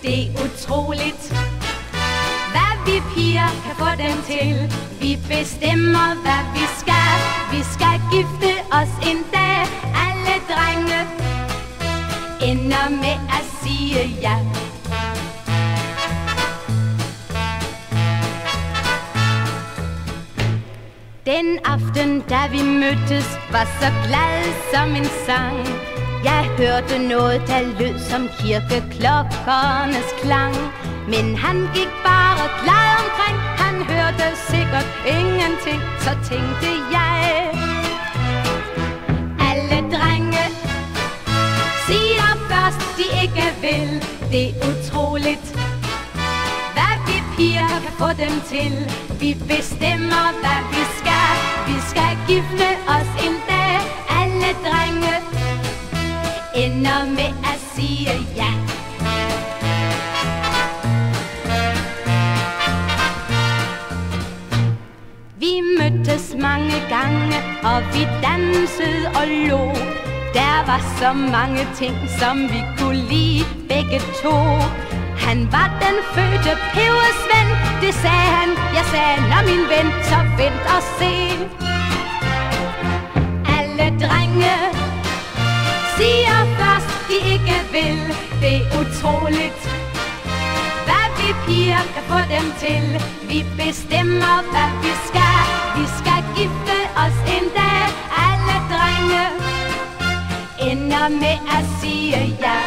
Det er utroligt, hvad vi piger kan få dem til. Vi bestemmer, hvad vi skal. Vi skal gifte os en dag. Alle drenge ender med at sige ja. Den aften, da vi mødtes, var så glad som en sang. Jeg hørte noget, der lød som kirkeklokkernes klang. Men han gik bare glad omkring. Han hørte sikkert ingenting. Så tænkte jeg, alle drenge siger først, de ikke vil. Det er utroligt, hvad vi piger kan få dem til. Vi bestemmer, hvad vi skal. Vi skal gifte os en dag. Alle drenge ender med at sige ja. Vi mødtes mange gange, og vi dansede og lå. Der var så mange ting, som vi kunne lide begge to. Han var den fødte pebersvend, det sagde han. Jeg sagde, nå min ven, så vent og se. Alle drenge siger først, de ikke vil. Det er utroligt, hvad vi piger kan få dem til. Vi bestemmer, hvad vi skal. Vi skal gifte os en dag. Alle drenge ender med at sige ja.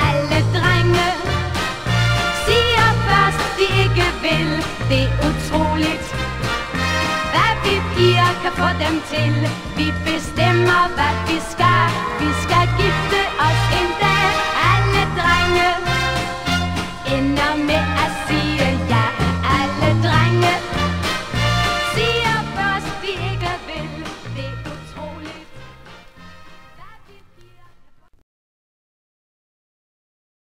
Alle drenge siger først, de ikke vil. Det er utroligt, hvad vi piger kan få dem til. Vi bestemmer, hvad vi skal. Vi